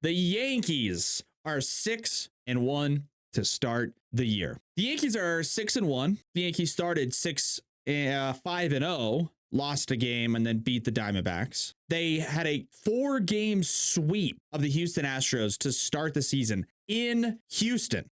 The Yankees are 6-1 to start the year. The Yankees are 6-1. The Yankees started 5-0, lost a game, and then beat the Diamondbacks. They had a 4-game sweep of the Houston Astros to start the season in Houston.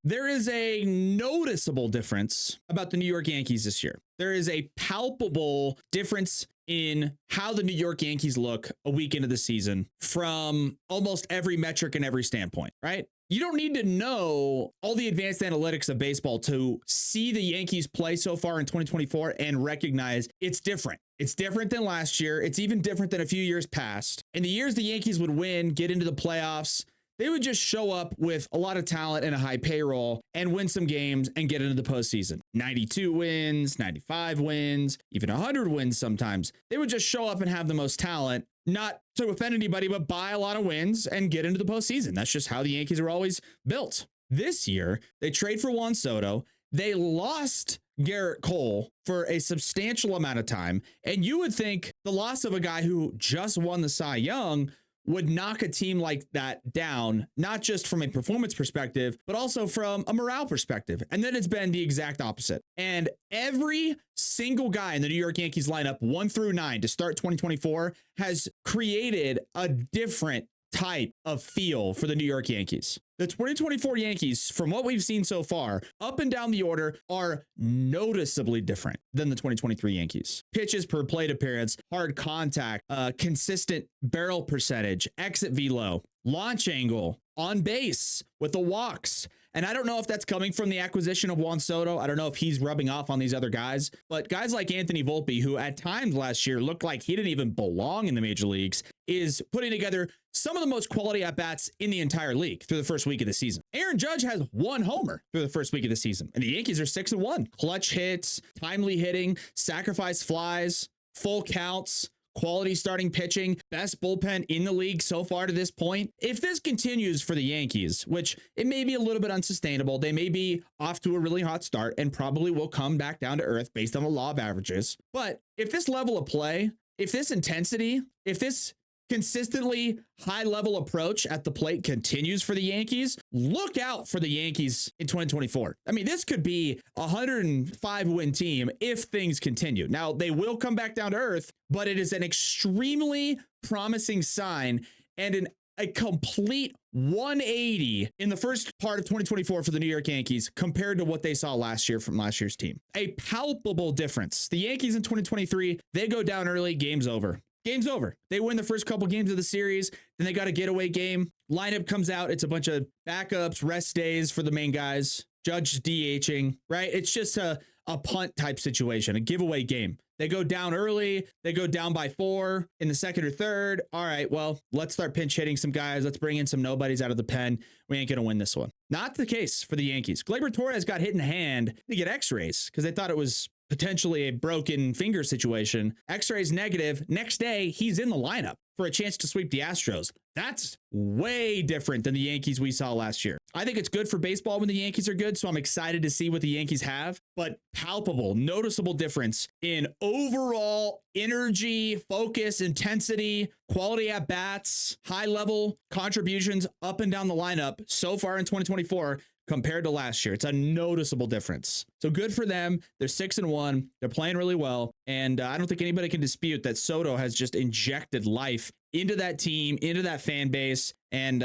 There is a noticeable difference about the New York Yankees this year. There is a palpable difference in how the New York Yankees look a week into the season from almost every metric and every standpoint, right? You don't need to know all the advanced analytics of baseball to see the Yankees play so far in 2024 and recognize it's different. It's different than last year. It's even different than a few years past. In the years the Yankees would win, get into the playoffs, they would just show up with a lot of talent and a high payroll and win some games and get into the postseason. 92 wins, 95 wins, even 100 wins sometimes. They would just show up and have the most talent, not to offend anybody, but buy a lot of wins and get into the postseason. That's just how the Yankees are always built. This year, they trade for Juan Soto. They lost Garrett Cole for a substantial amount of time. And you would think the loss of a guy who just won the Cy Young would knock a team like that down, not just from a performance perspective, but also from a morale perspective. And then it's been the exact opposite. And every single guy in the New York Yankees lineup, 1 through 9 to start 2024, has created a different type of feel for the New York Yankees. The 2024 Yankees, from what we've seen so far, up and down the order, are noticeably different than the 2023 Yankees. Pitches per plate appearance, hard contact, consistent barrel percentage, exit velo, launch angle, on base with the walks. And I don't know if that's coming from the acquisition of Juan Soto. I don't know if he's rubbing off on these other guys, but guys like Anthony Volpe, who at times last year looked like he didn't even belong in the major leagues, is putting together some of the most quality at-bats in the entire league through the first week of the season. Aaron Judge has 1 homer through the first week of the season, and the Yankees are 6-1. Clutch hits, timely hitting, sacrifice flies, full counts, quality starting pitching, best bullpen in the league so far to this point. If this continues for the Yankees, which it may be a little bit unsustainable, they may be off to a really hot start and probably will come back down to earth based on the law of averages. But if this level of play, if this intensity, if this consistently high level approach at the plate continues for the Yankees, look out for the Yankees in 2024. I mean, this could be a 105 win team if things continue. Now, they will come back down to earth, but it is an extremely promising sign and a complete 180 in the first part of 2024 for the New York Yankees compared to what they saw last year from last year's team. A palpable difference. The Yankees in 2023, they go down early, game's over. Game's over. They win the first couple games of the series. Then they got a getaway game. Lineup comes out. It's a bunch of backups, rest days for the main guys. Judge DHing, right? It's just a punt type situation, a giveaway game. They go down early. They go down by 4 in the second or third. All right, well, let's start pinch hitting some guys. Let's bring in some nobodies out of the pen. We ain't going to win this one. Not the case for the Yankees. Gleyber Torres got hit in the hand to get x-rays because they thought it was potentially a broken finger situation. X-rays negative. Next day, he's in the lineup for a chance to sweep the Astros. That's way different than the Yankees we saw last year. I think it's good for baseball when the Yankees are good, so I'm excited to see what the Yankees have, but palpable, noticeable difference in overall energy, focus, intensity, quality at bats, high level contributions up and down the lineup so far in 2024 compared to last year. It's a noticeable difference. So good for them. They're 6-1. They're playing really well. And I don't think anybody can dispute that Soto has just injected life into that team, into that fan base. And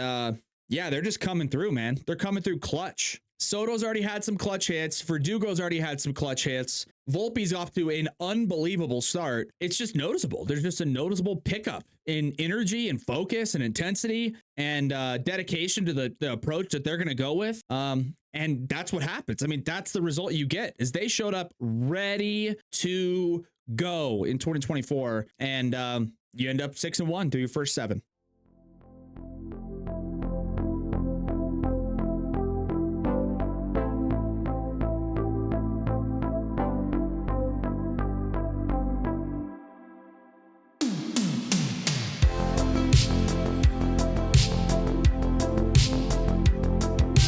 yeah, they're just coming through, man. They're coming through clutch. Soto's already had some clutch hits. Verdugo's already had some clutch hits. Volpe's off to an unbelievable start. It's just noticeable. There's just a noticeable pickup in energy and focus and intensity and dedication to the approach that they're going to go with. And that's what happens. I mean, that's the result you get is they showed up ready to go in 2024 and you end up 6-1 through your first 7.